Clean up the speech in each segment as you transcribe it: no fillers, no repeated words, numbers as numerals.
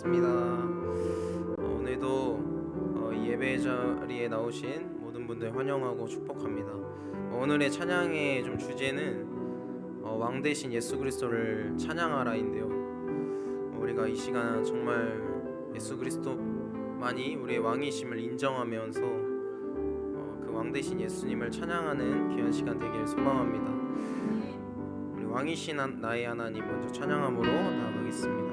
반갑습니다. 오늘도 이 예배 자리에 나오신 모든 분들 환영하고 축복합니다. 오늘의 찬양의 좀 주제는 왕 대신 예수 그리스도를 찬양하라인데요. 우리가 이 시간 정말 예수 그리스도만이 우리의 왕이심을 인정하면서 그 왕 대신 예수님을 찬양하는 귀한 시간 되길 소망합니다. 우리 왕이신 나의 하나님 먼저 찬양함으로 나아가겠습니다.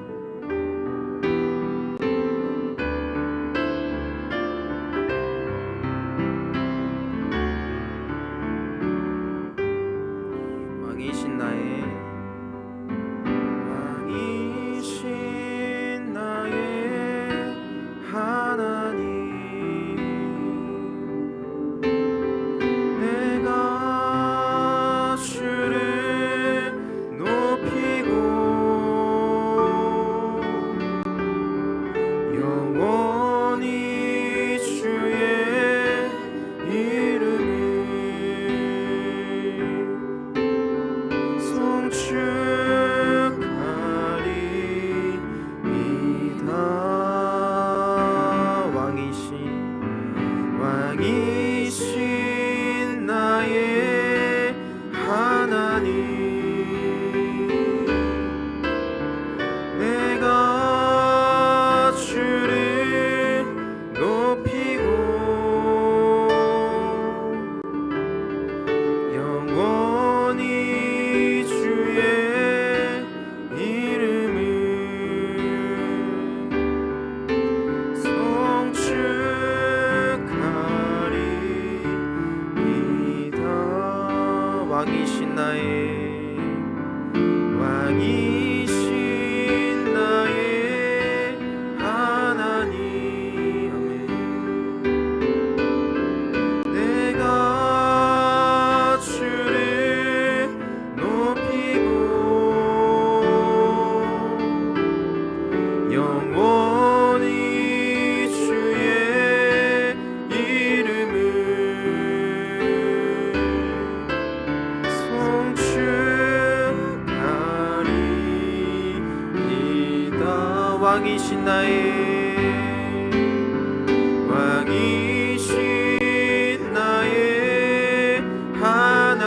왕이신 나의 하나님,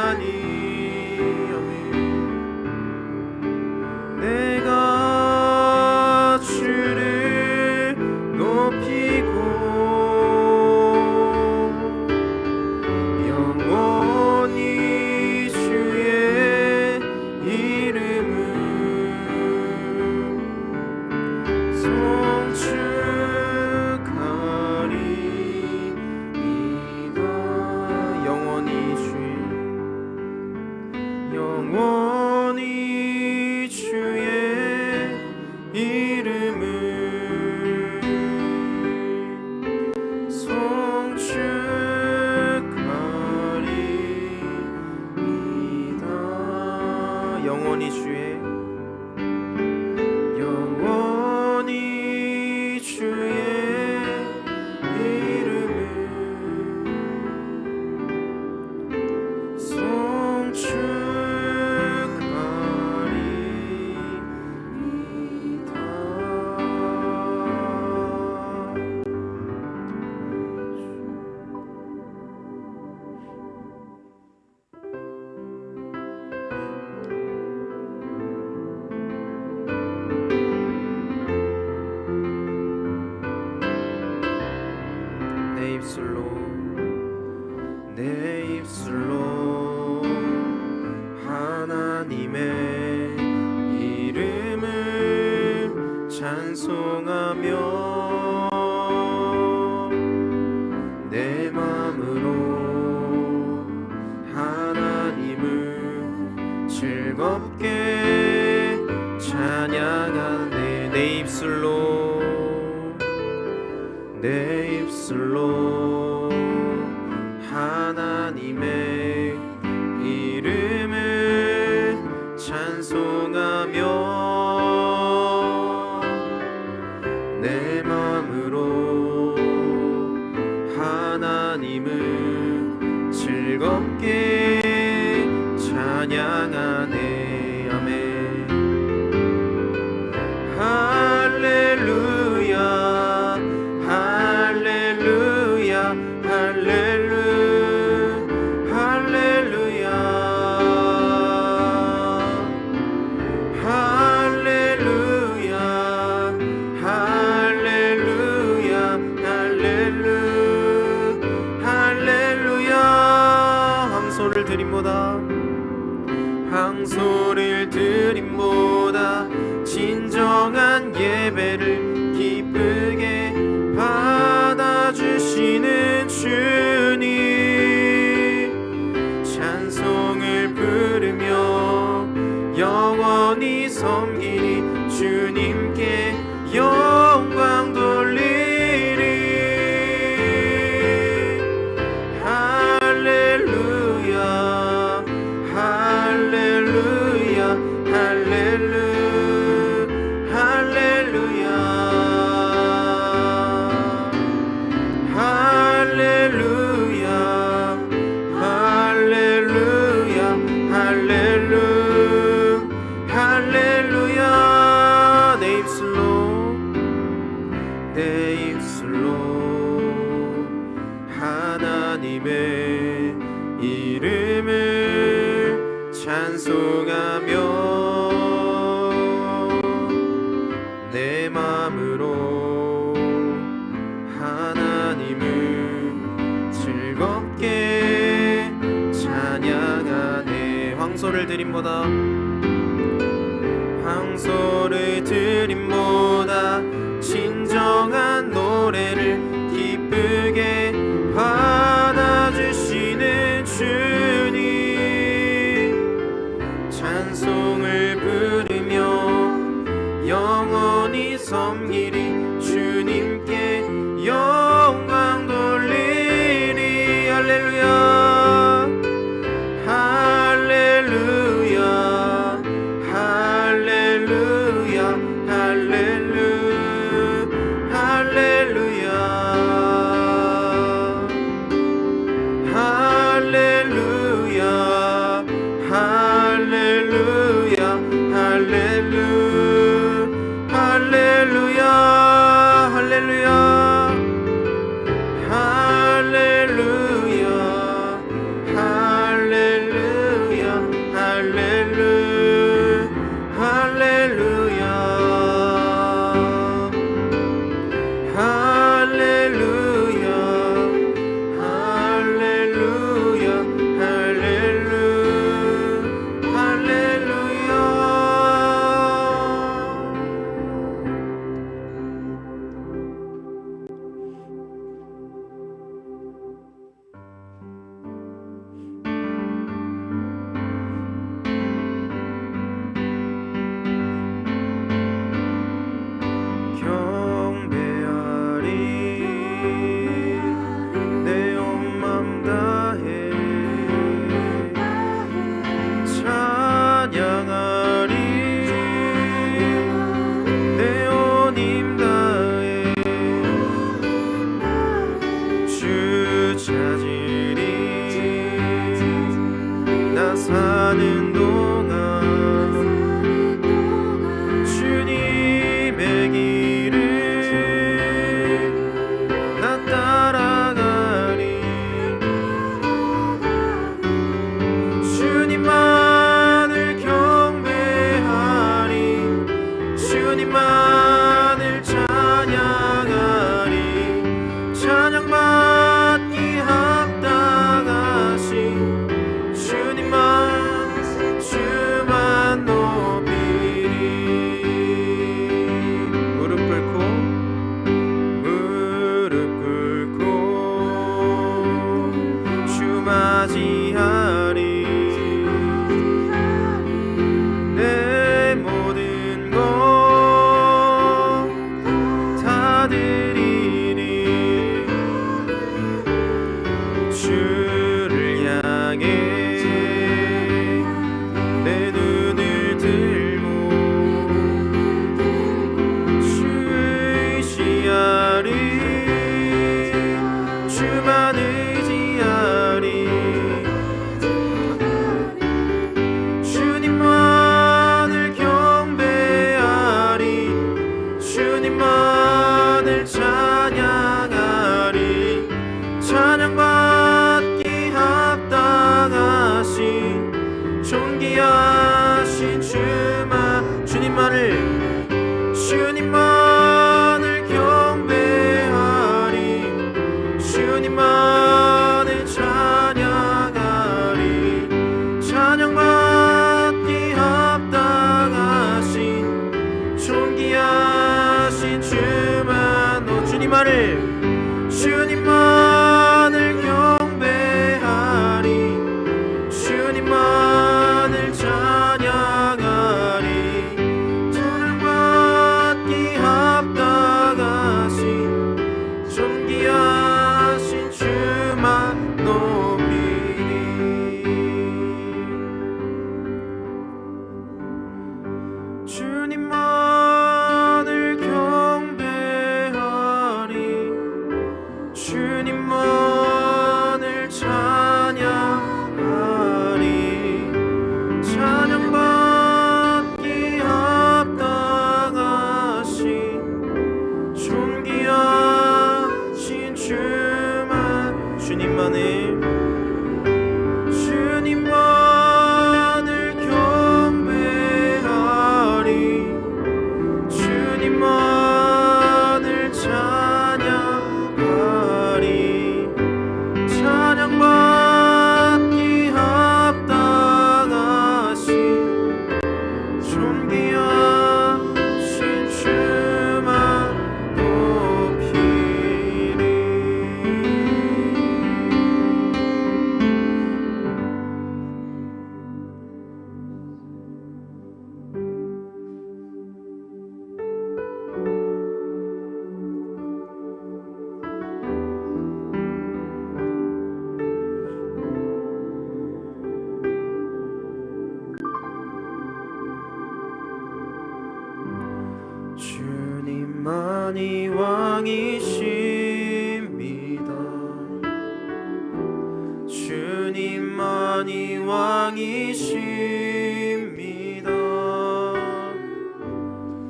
내가 주를 높이고 영원히 주의 이름을 영원히 주의 이름을 송축하리이다. 영원히 주의 내 입술로 하나님의 이름을 찬송하며 내 마음으로 하나님을 즐겁게 찬양하네. 내 입술로 하나님의 이름을 찬송하며 내 마음으로 하나님을 즐겁게 찬양하네. 아멘. 할렐루야. 예배를 기쁘게 받아주시는 주님, 찬송을 부르며 영원히 섬기리. 주님께 영광 돌리리. 할렐루야 할렐루야 할렐루야 할렐루야 할렐루야 할렐루야 할렐루야 할렐루야. 내 입술로 하나님의 이름을 찬송하며 내 마음으로 하나님을 즐겁게 찬양하네. 황소를 드림보다 진정한 노래를 기쁘게 받아주시는 주님, 찬송을 부르며 영원히 섬기리. 주님께 영광 돌리리. 할렐루야 할렐루야 할렐루야 할렐루야 할렐루야 할렐루야 할렐루야 할렐루야 할렐루야 사는 동안 주님의 길을 나 따라가리. 주님만을 경배하리. 주님만을 찬양하리. 찬양받기 합당하신 주만 높이리. 무릎 꿇고 주 맞이하리. 내 모든 것 다 드리리. 주를 향해 내 눈을 들고 주 의지하리. 주만 의지하리. 주님만을 경배하리. 주님만을 찬양하리. 찬양받기 합당하신 존귀하신 주님만을 경배하리. 주님만을 찬양하리. 찬양받기 합당하신 존귀하신 주만 주님만을 경배하리 주님만을 찬양하리 찬양받기 합당하신 존귀하신 주만 높이리 주님만을 경배하리 주님만을 찬양하리 찬양받기 합당하신 존귀하신 주만 주님만을 경배하리 주님만을 찬양하리 찬양받기 합당하신 존귀하신 주만 높이리 주님만이 왕이십니다 주님만이 왕이십니다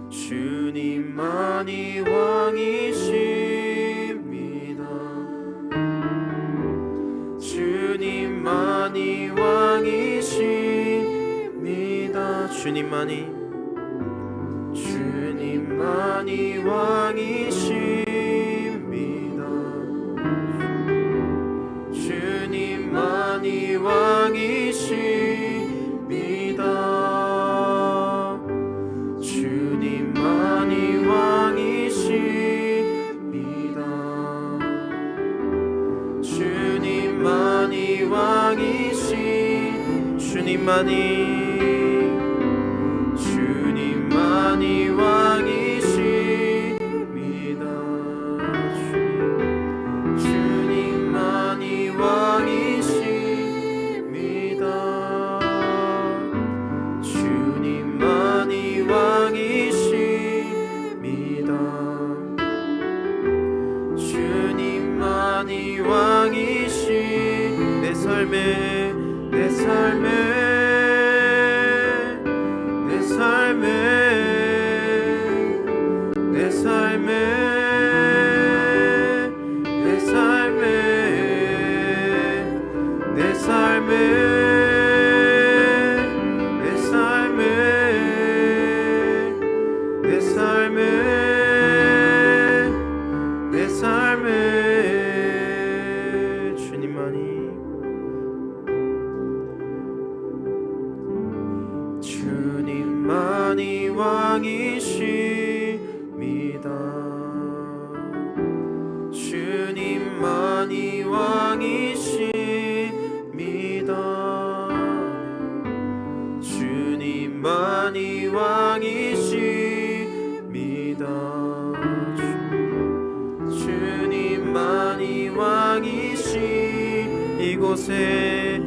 주님만이 왕이십니다 주님만이 왕이십니다 주님만이 왕이십니다 주님만이 왕이십니다 주님만이 왕이십니다 주님만이 왕이시 주님만이 왕이십니다 주님만이 왕이십니다 주님만이 왕이십니다 주님만이 왕이시 내 삶에 내 삶에 주님만이 왕이십니다 주님만이 왕이십니다 주님만이 왕이십니다 주님만이 왕이시 이곳에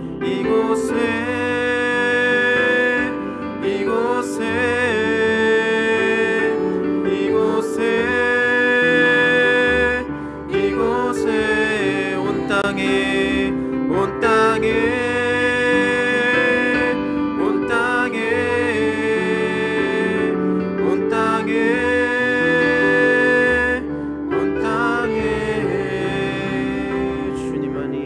온 땅에 주님만이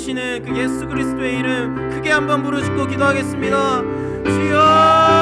되시는 그 예수 그리스도의 이름 크게 한번 부르짖고 기도하겠습니다. 주여!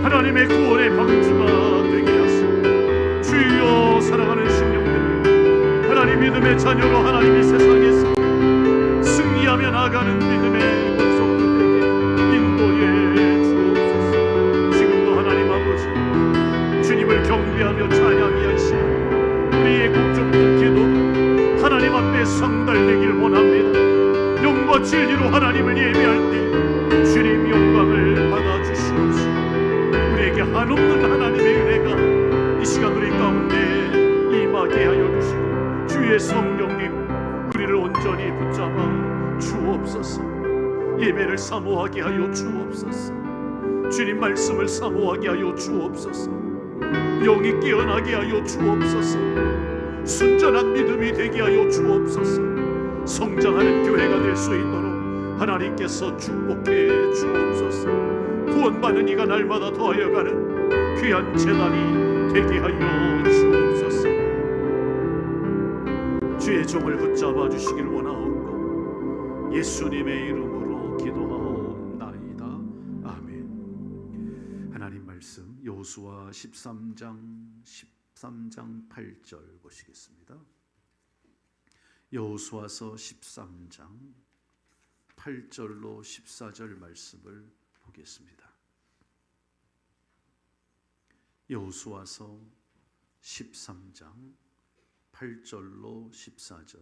하나님의 구원의 방주가 되게 하시고, 주여 사랑하는 심령들, 하나님 믿음의 자녀로 하나님이 세상에서 승리하며 나가는 믿음의 권속들 되게 인도해 주옵소서. 지금도 하나님 아버지 주님을 경배하며 찬양해야 시간 우리의 국정된 기도 하나님 앞에 상달되길 원합니다. 영과 진리로 하나님을 예배할 때 주님 영광을 받아주시옵시고, 우리에게 한없는 하나님의 은혜가 이 시간 우리 가운데 임하게 하여 주시고, 주의 성령님 우리를 온전히 붙잡아 주옵소서. 예배를 사모하게 하여 주옵소서. 주님 말씀을 사모하게 하여 주옵소서. 영이 깨어나게 하여 주옵소서. 순전한 믿음이 되게 하여 주옵소서. 성장하는 교회가 될 수 있도록 하나님께서 축복해 주옵소서. 구원받는 이가 날마다 더하여가는 귀한 제단이 되게 하여 주옵소서. 주의 종을 붙잡아 주시길 원하옵고 예수님의 이름으로 기도하옵나이다. 아멘. 하나님 말씀 여호수아 13장 8절 보시겠습니다. 여호수아서 13장 8절로 14절 말씀을 보겠습니다. 여호수아서 13장 8절로 14절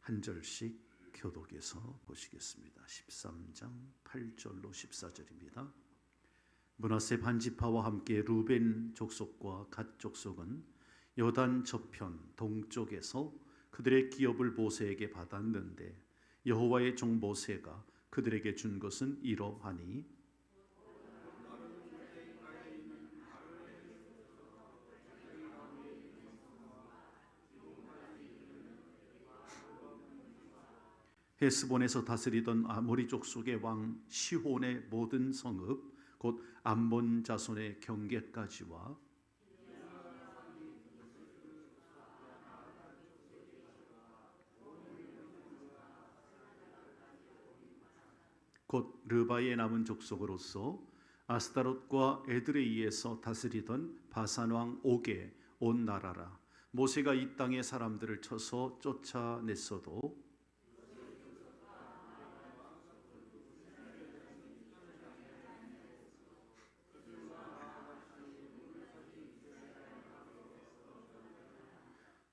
한 절씩 교독해서 보시겠습니다. 13장 8절로 14절입니다. 므낫세 반지파와 함께 루벤 족속과 갓 족속은 요단 저편 동쪽에서 그들의 기업을 모세에게 받았는데 여호와의 종 모세가 그들에게 준 것은 이러하니 헤스본에서 다스리던 아모리 족속의 왕 시혼의 모든 성읍 곧 암몬 자손의 경계까지와 곧 르바의 남은 족속으로서 아스타롯과 에드레이에서 다스리던 바산 왕 옥의 온 나라라. 모세가 이 땅의 사람들을 쳐서 쫓아냈어도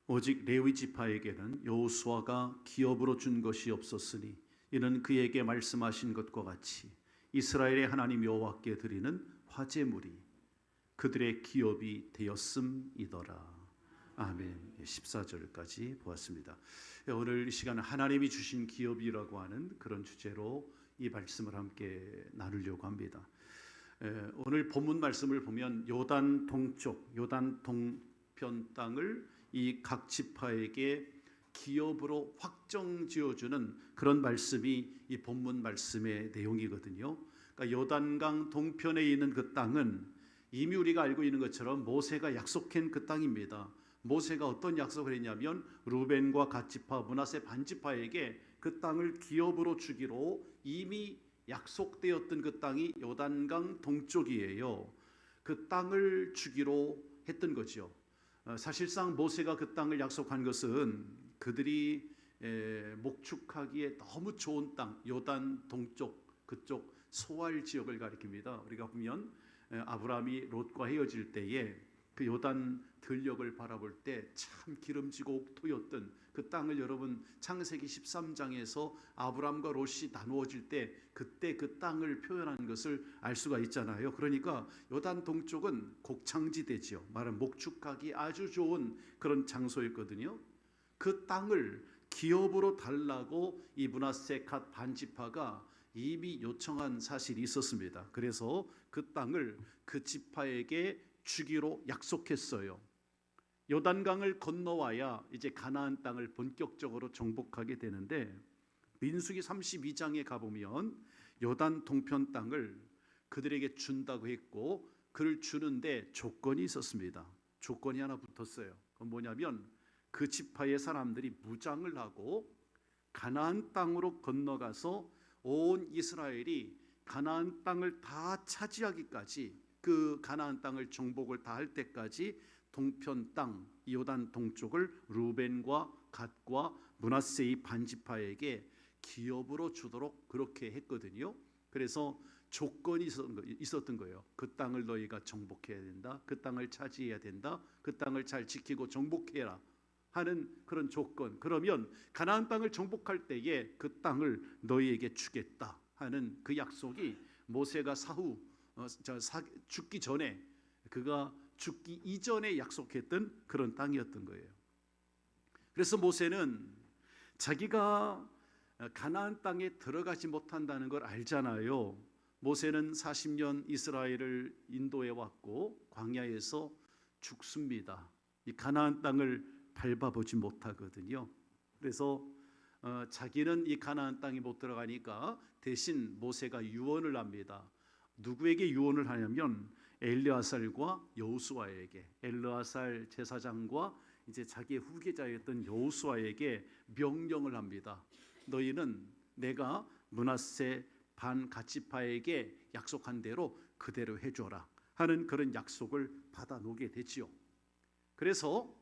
오직 레위 지파에게는 여호수아가 기업으로 준 것이 없었으니 이는 그에게 말씀하신 것과 같이 이스라엘의 하나님 여호와께 드리는 화제물이 그들의 기업이 되었음이더라. 아멘. 14절까지 보았습니다. 오늘 이 시간은 하나님이 주신 기업이라고 하는 그런 주제로 이 말씀을 함께 나누려고 합니다. 오늘 본문 말씀을 보면 요단 동쪽, 요단 동편 땅을 이 각 지파에게 기업으로 확정 지어주는 그런 말씀이 이 본문 말씀의 내용이거든요. 그러니까 요단강 동편에 있는 그 땅은 이미 우리가 알고 있는 것처럼 모세가 약속한 그 땅입니다. 모세가 어떤 약속을 했냐면 루벤과 갓 지파, 므낫세 반 지파에게 그 땅을 기업으로 주기로 이미 약속되었던 그 땅이 요단강 동쪽이에요. 그 땅을 주기로 했던 거죠. 사실상 모세가 그 땅을 약속한 것은 그들이 목축하기에 너무 좋은 땅, 요단 동쪽 그쪽 소알 지역을 가리킵니다. 우리가 보면 아브라함이 롯과 헤어질 때에 그 요단 들녘을 바라볼 때 참 기름지고 옥토였던 그 땅을 여러분 창세기 13장에서 아브라함과 롯이 나누어질 때 그때 그 땅을 표현한 것을 알 수가 있잖아요. 그러니까 요단 동쪽은 곡창지대지요. 말은 목축하기 아주 좋은 그런 장소였거든요. 그 땅을 기업으로 달라고 이 므낫세 갓 반지파가 이미 요청한 사실이 있었습니다. 그래서 그 땅을 그 지파에게 주기로 약속했어요. 요단강을 건너와야 이제 가나안 땅을 본격적으로 정복하게 되는데 민수기 32장에 가보면 요단 동편 땅을 그들에게 준다고 했고 그를 주는데 조건이 있었습니다. 조건이 하나 붙었어요. 그건 뭐냐면 그 지파의 사람들이 무장을 하고 가나안 땅으로 건너가서 온 이스라엘이 가나안 땅을 다 차지하기까지 그 가나안 땅을 정복을 다 할 때까지 동편 땅 요단 동쪽을 루벤과 갓과 므낫세의 반지파에게 기업으로 주도록 그렇게 했거든요. 그래서 조건이 있었던 거예요. 그 땅을 너희가 정복해야 된다. 그 땅을 차지해야 된다. 그 땅을 잘 지키고 정복해라 하는 그런 조건. 그러면 가나안 땅을 정복할 때에 그 땅을 너희에게 주겠다 하는 그 약속이 모세가 죽기 전에 그가 죽기 이전에 약속했던 그런 땅이었던 거예요. 그래서 모세는 자기가 가나안 땅에 들어가지 못한다는 걸 알잖아요. 모세는 40년 이스라엘을 인도해 왔고 광야에서 죽습니다. 이 가나안 땅을 밟아보지 못하거든요. 그래서 자기는 이 가나안 땅에 못 들어가니까 대신 모세가 유언을 합니다. 누구에게 유언을 하냐면 엘르아살과 여호수아에게, 엘르아살 제사장과 이제 자기의 후계자였던 여호수아에게 명령을 합니다. 너희는 내가 므낫세 반 갓지파에게 약속한 대로 그대로 해줘라 하는 그런 약속을 받아 놓게 되지요. 그래서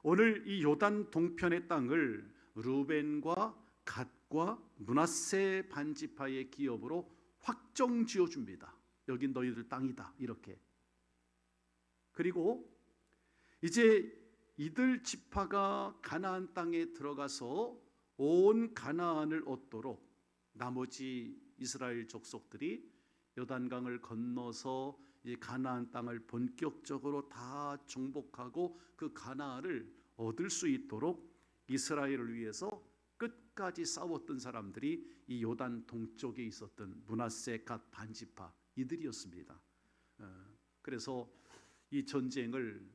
오늘 이 요단 동편의 땅을 루벤과 갓과 므낫세 반지파의 기업으로 확정 지어 줍니다. 여긴 너희들 땅이다 이렇게. 그리고 이제 이들 지파가 가나안 땅에 들어가서 온 가나안을 얻도록 나머지 이스라엘 족속들이 요단강을 건너서 이 가나안 땅을 본격적으로 다 정복하고 그 가나안을 얻을 수 있도록 이스라엘을 위해서 끝까지 싸웠던 사람들이 이 요단 동쪽에 있었던 므낫세 갓 반지파 이들이었습니다. 그래서 이 전쟁을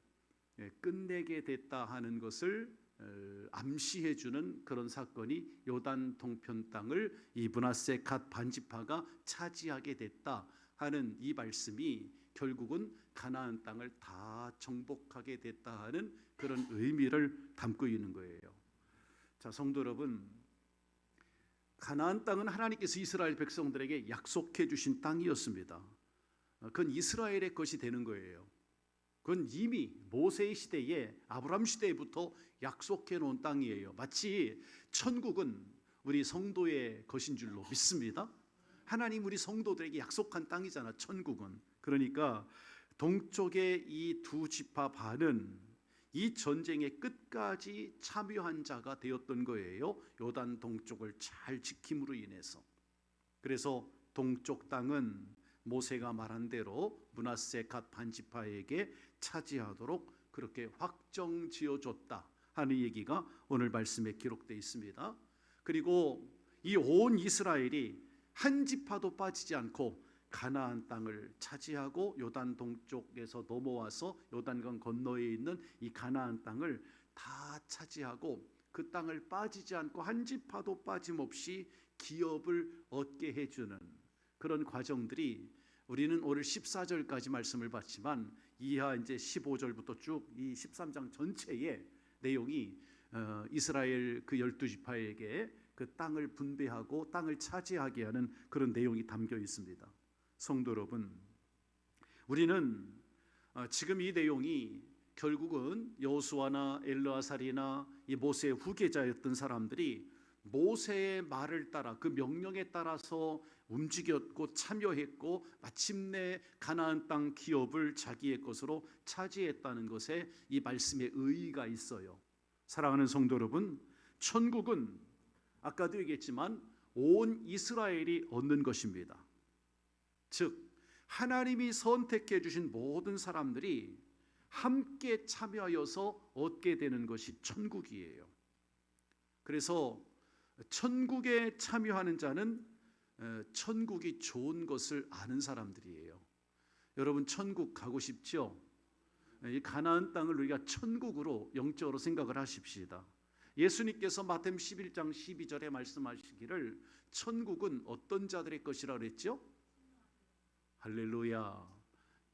끝내게 됐다 하는 것을 암시해 주는 그런 사건이 요단 동편 땅을 이 므낫세 갓 반지파가 차지하게 됐다 하는 이 말씀이 결국은 가나안 땅을 다 정복하게 됐다 하는 그런 의미를 담고 있는 거예요. 자, 성도 여러분, 가나안 땅은 하나님께서 이스라엘 백성들에게 약속해 주신 땅이었습니다. 그건 이스라엘의 것이 되는 거예요. 그건 이미 모세의 시대에 아브라함 시대부터 약속해 놓은 땅이에요. 마치 천국은 우리 성도의 것인 줄로 믿습니다. 하나님 우리 성도들에게 약속한 땅이잖아, 천국은. 그러니까 동쪽의 이 두 지파 반은 이 전쟁의 끝까지 참여한 자가 되었던 거예요. 요단 동쪽을 잘 지킴으로 인해서. 그래서 동쪽 땅은 모세가 말한 대로 므낫세 갓 반지파에게 차지하도록 그렇게 확정 지어줬다 하는 얘기가 오늘 말씀에 기록되어 있습니다. 그리고 이 온 이스라엘이 한 지파도 빠지지 않고 가나안 땅을 차지하고 요단 동쪽에서 넘어와서 요단강 건너에 있는 이 가나안 땅을 다 차지하고 그 땅을 빠지지 않고 한 지파도 빠짐없이 기업을 얻게 해주는 그런 과정들이 우리는 오늘 14절까지 말씀을 봤지만 이하 이제 15절부터 쭉 이 13장 전체의 내용이 이스라엘 그 12지파에게 그 땅을 분배하고 땅을 차지하게 하는 그런 내용이 담겨 있습니다. 성도 여러분, 우리는 지금 이 내용이 결국은 여호수아나 엘르아살이나 이 모세의 후계자였던 사람들이 모세의 말을 따라 그 명령에 따라서 움직였고 참여했고 마침내 가나안 땅 기업을 자기의 것으로 차지했다는 것에 이 말씀에 의의가 있어요. 사랑하는 성도 여러분, 천국은 아까도 얘기했지만 온 이스라엘이 얻는 것입니다. 즉 하나님이 선택해 주신 모든 사람들이 함께 참여하여서 얻게 되는 것이 천국이에요. 그래서 천국에 참여하는 자는 천국이 좋은 것을 아는 사람들이에요. 여러분 천국 가고 싶죠? 이 가나안 땅을 우리가 천국으로 영적으로 생각을 하십시다. 예수님께서 마태복음 11장 12절에 말씀하시기를 천국은 어떤 자들의 것이라 그랬죠? 할렐루야.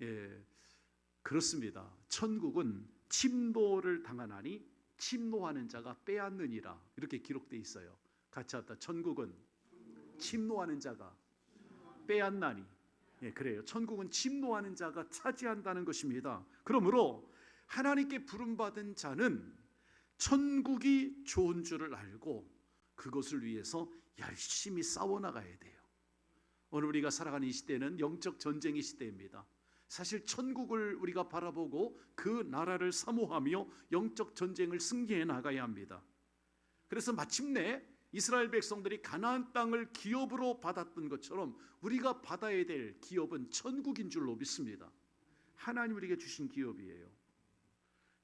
예, 그렇습니다. 천국은 침노를 당하나니 침노하는 자가 빼앗느니라 이렇게 기록되어 있어요. 같이 합다. 천국은 침노하는 자가 빼앗나니. 예, 그래요. 천국은 침노하는 자가 차지한다는 것입니다. 그러므로 하나님께 부름받은 자는 천국이 좋은 줄을 알고 그것을 위해서 열심히 싸워나가야 돼요. 오늘 우리가 살아가는 이 시대는 영적 전쟁의 시대입니다. 사실 천국을 우리가 바라보고 그 나라를 사모하며 영적 전쟁을 승리해 나가야 합니다. 그래서 마침내 이스라엘 백성들이 가나안 땅을 기업으로 받았던 것처럼 우리가 받아야 될 기업은 천국인 줄로 믿습니다. 하나님 우리에게 주신 기업이에요.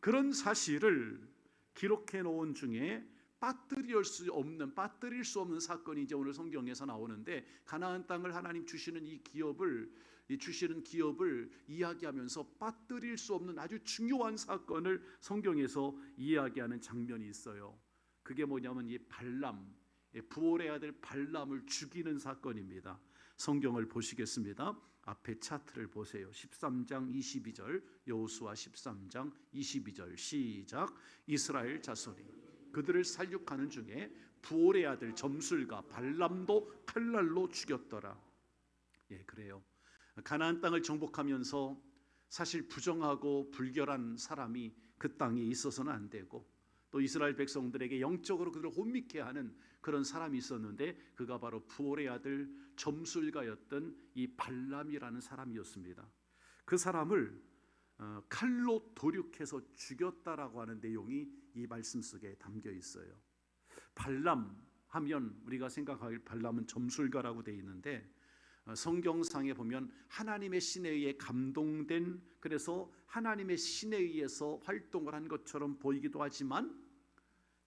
그런 사실을 기록해 놓은 중에 빠뜨릴 수 없는 사건이 이제 오늘 성경에서 나오는데, 가나안 땅을 하나님 주시는 이 기업을 이야기하면서 빠뜨릴 수 없는 아주 중요한 사건을 성경에서 이야기하는 장면이 있어요. 그게 뭐냐면 이 발람, 부올의 아들 발람을 죽이는 사건입니다. 성경을 보시겠습니다. 앞에 차트를 보세요. 13장 22절, 여호수아 13장 22절 시작. 이스라엘 자손이 그들을 살육하는 중에 부올의 아들 점술과 발람도 칼날로 죽였더라. 예, 그래요. 가나안 땅을 정복하면서 사실 부정하고 불결한 사람이 그 땅에 있어서는 안 되고, 또 이스라엘 백성들에게 영적으로 그들을 혼미케 하는 그런 사람이 있었는데 그가 바로 부올의 아들 점술가였던 이 발람이라는 사람이었습니다. 그 사람을 칼로 도륙해서 죽였다라고 하는 내용이 이 말씀 속에 담겨 있어요. 발람 하면 우리가 생각하길 발람은 점술가라고 되어 있는데, 성경상에 보면 하나님의 신에 의해 감동된, 그래서 하나님의 신에 의해서 활동을 한 것처럼 보이기도 하지만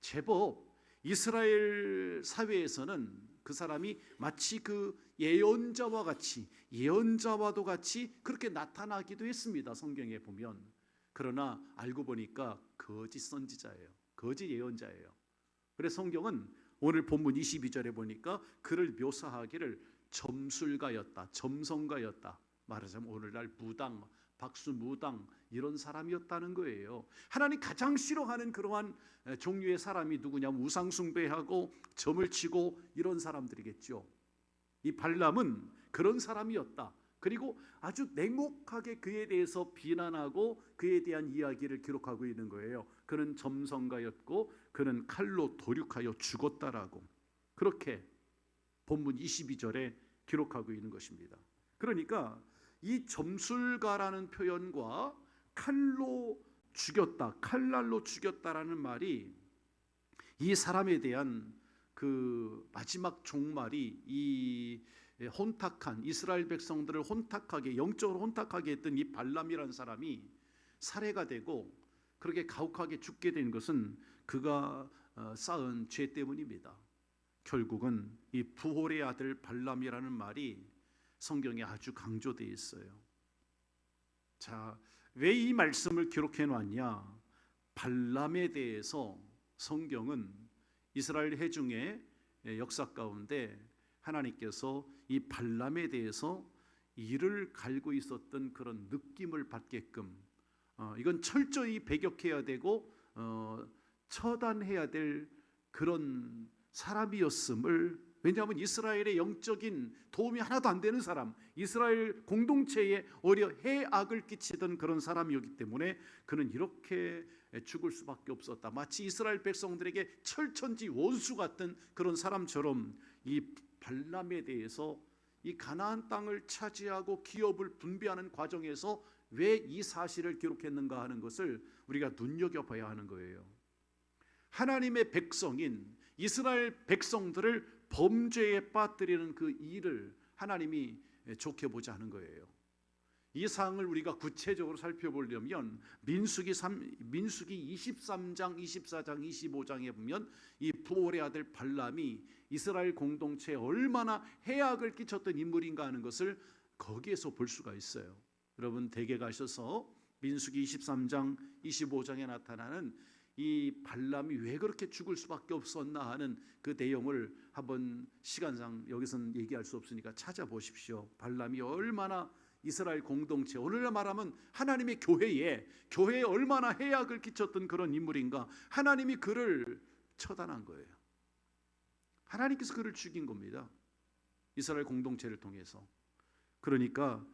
제법 이스라엘 사회에서는 그 사람이 마치 그 예언자와도 같이 그렇게 나타나기도 했습니다. 성경에 보면. 그러나 알고 보니까 거짓 선지자예요. 거짓 예언자예요. 그래서 성경은 오늘 본문 22절에 보니까 그를 묘사하기를 점술가였다, 점성가였다, 말하자면 오늘날 무당, 박수무당 이런 사람이었다는 거예요. 하나님 가장 싫어하는 그러한 종류의 사람이 누구냐면 우상숭배하고 점을 치고 이런 사람들이겠죠. 이 발람은 그런 사람이었다. 그리고 아주 냉혹하게 그에 대해서 비난하고 그에 대한 이야기를 기록하고 있는 거예요. 그는 점성가였고 그는 칼로 도륙하여 죽었다라고, 그렇게 본문 22절에 기록하고 있는 것입니다. 그러니까 이 점술가라는 표현과 칼로 죽였다, 칼날로 죽였다라는 말이 이 사람에 대한 그 마지막 종말이 이 혼탁한 이스라엘 백성들을 영적으로 혼탁하게 했던 이 발람이라는 사람이 살해가 되고 그렇게 가혹하게 죽게 된 것은 그가 쌓은 죄 때문입니다. 결국은 이 부올의 아들 발람이라는 말이 성경에 아주 강조되어 있어요. 자, 왜 이 말씀을 기록해 놨냐? 발람에 대해서 성경은 이스라엘 해중의 역사 가운데 하나님께서 이 발람에 대해서 이를 갈고 있었던 그런 느낌을 받게끔 이건 철저히 배격해야 되고 처단해야 될 그런 사람이었음을, 왜냐하면 이스라엘의 영적인 도움이 하나도 안 되는 사람, 이스라엘 공동체에 오히려 해악을 끼치던 그런 사람이었기 때문에 그는 이렇게 죽을 수밖에 없었다. 마치 이스라엘 백성들에게 철천지 원수 같은 그런 사람처럼 이 발람에 대해서 이 가나안 땅을 차지하고 기업을 분배하는 과정에서 왜 이 사실을 기록했는가 하는 것을 우리가 눈여겨봐야 하는 거예요. 하나님의 백성인 이스라엘 백성들을 범죄에 빠뜨리는 그 일을 하나님이 좋게 보지 않은 거예요. 이 사항을 우리가 구체적으로 살펴보려면 민수기 23장, 24장, 25장에 보면 이 부올의 아들 발람이 이스라엘 공동체에 얼마나 해악을 끼쳤던 인물인가 하는 것을 거기에서 볼 수가 있어요. 여러분 댁에 가셔서 민수기 23장, 25장에 나타나는 이 발람이 왜 그렇게 죽을 수밖에 없었나 하는 그 내용을 한번 시간상 여기서는 얘기할 수 없으니까 찾아보십시오. 발람이 얼마나 이스라엘 공동체, 오늘날 말하면 하나님의 교회에 얼마나 해악을 끼쳤던 그런 인물인가. 하나님이 그를 처단한 거예요. 하나님께서 그를 죽인 겁니다. 이스라엘 공동체를 통해서. 그러니까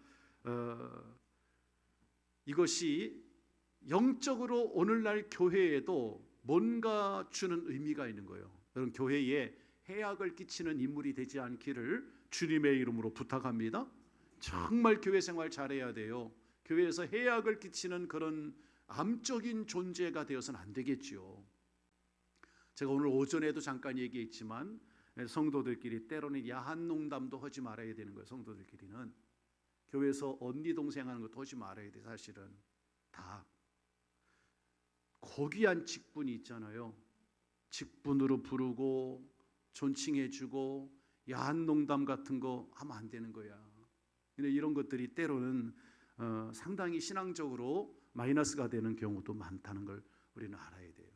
이것이 영적으로 오늘날 교회에도 뭔가 주는 의미가 있는 거예요. 여러분 교회에 해악을 끼치는 인물이 되지 않기를 주님의 이름으로 부탁합니다. 정말 교회 생활 잘해야 돼요. 교회에서 해악을 끼치는 그런 암적인 존재가 되어서는 안 되겠지요. 제가 오늘 오전에도 잠깐 얘기했지만 성도들끼리 때로는 야한 농담도 하지 말아야 되는 거예요. 성도들끼리는 교회에서 언니 동생 하는 것도 하지 말아야 돼. 사실은 다 고귀한 직분이 있잖아요. 직분으로 부르고 존칭해주고 야한 농담 같은 거 하면 안 되는 거야. 근데 이런 것들이 때로는 상당히 신앙적으로 마이너스가 되는 경우도 많다는 걸 우리는 알아야 돼요.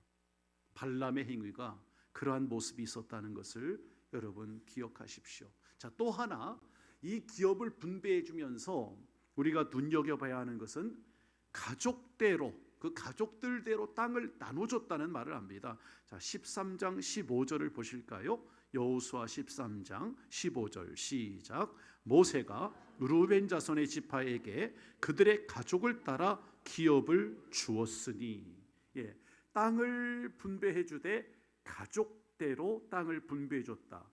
발람의 행위가 그러한 모습이 있었다는 것을 여러분 기억하십시오. 자, 또 하나 이 기업을 분배해 주면서 우리가 눈여겨봐야 하는 것은 가족대로, 그 가족들대로 땅을 나눠줬다는 말을 합니다. 자, 13장 15절을 보실까요? 여호수아 13장 15절 시작. 모세가 르우벤 자손의 지파에게 그들의 가족을 따라 기업을 주었으니, 땅을 분배해 주되 가족대로 땅을 분배해 줬다.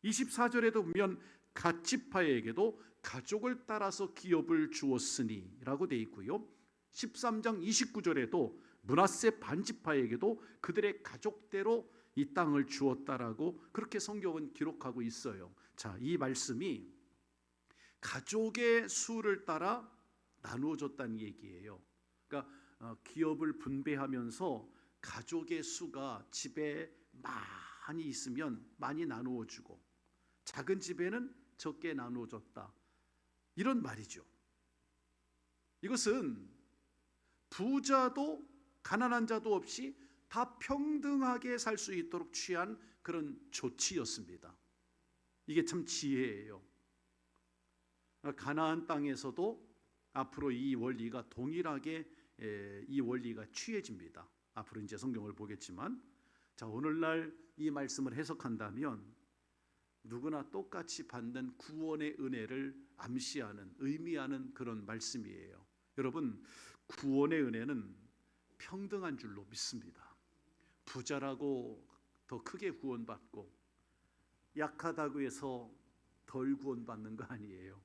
24절에도 보면 갓 지파에게도 가족을 따라서 기업을 주었으니 라고 되어 있고요. 13장 29절에도 므낫세 반지파에게도 그들의 가족대로 이 땅을 주었다라고 그렇게 성경은 기록하고 있어요. 자, 이 말씀이 가족의 수를 따라 나누어 줬다는 얘기예요. 그러니까 기업을 분배하면서 가족의 수가 집에 많이 있으면 많이 나누어 주고 작은 집에는 적게 나누어 줬다. 이런 말이죠. 이것은 부자도 가난한 자도 없이 다 평등하게 살 수 있도록 취한 그런 조치였습니다. 이게 참 지혜예요. 가나안 땅에서도 앞으로 이 원리가 동일하게 이 원리가 취해집니다. 앞으로 이제 성경을 보겠지만, 자, 오늘날 이 말씀을 해석한다면 누구나 똑같이 받는 구원의 은혜를 암시하는, 의미하는 그런 말씀이에요. 여러분, 구원의 은혜는 평등한 줄로 믿습니다. 부자라고 더 크게 구원받고 약하다고 해서 덜 구원받는 거 아니에요.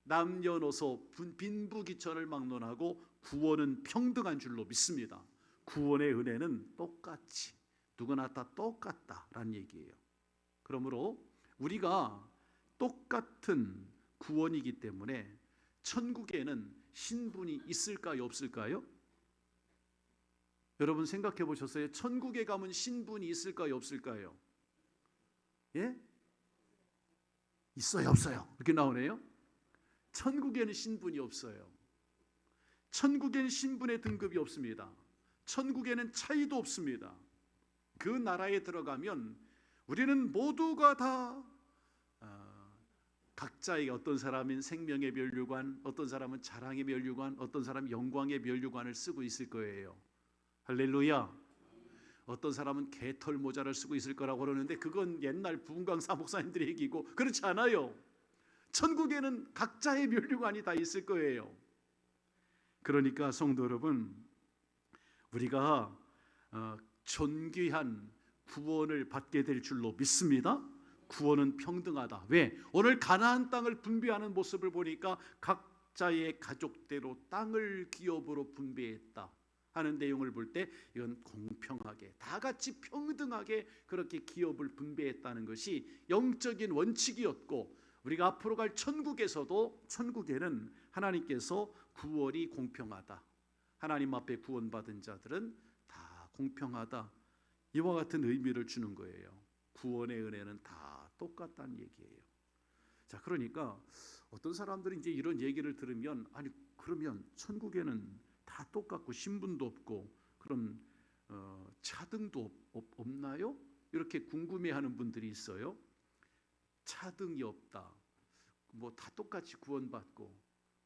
남녀노소 빈부귀천을 막론하고 구원은 평등한 줄로 믿습니다. 구원의 은혜는 똑같이 누구나 다 똑같다라는 얘기예요. 그러므로 우리가 똑같은 구원이기 때문에 천국에는 신분이 있을까요, 없을까요? 여러분 생각해 보셨어요? 천국에 가면 신분이 있을까요, 없을까요? 예? 있어요, 없어요? 이렇게 나오네요. 천국에는 신분이 없어요. 천국에는 신분의 등급이 없습니다. 천국에는 차이도 없습니다. 그 나라에 들어가면 우리는 모두가 다 각자의 어떤 사람은 생명의 면류관, 어떤 사람은 자랑의 면류관, 어떤 사람은 영광의 면류관을 쓰고 있을 거예요. 할렐루야. 어떤 사람은 개털 모자를 쓰고 있을 거라고 그러는데 그건 옛날 부흥강 사목사님들의 얘기고 그렇지 않아요. 천국에는 각자의 면류관이 다 있을 거예요. 그러니까 성도 여러분, 우리가 존귀한 구원을 받게 될 줄로 믿습니다. 구원은 평등하다. 왜? 오늘 가나안 땅을 분배하는 모습을 보니까 각자의 가족대로 땅을 기업으로 분배했다 하는 내용을 볼 때 이건 공평하게 다 같이 평등하게 그렇게 기업을 분배했다는 것이 영적인 원칙이었고, 우리가 앞으로 갈 천국에서도 천국에는 하나님께서 구원이 공평하다, 하나님 앞에 구원받은 자들은 다 공평하다, 이와 같은 의미를 주는 거예요. 구원의 은혜는 다 똑같다는 얘기예요. 자, 그러니까 어떤 사람들이 이제 이런 얘기를 들으면 아니 그러면 천국에는 다 똑같고 신분도 없고 그럼 차등도 없나요? 이렇게 궁금해하는 분들이 있어요. 차등이 없다, 뭐 다 똑같이 구원받고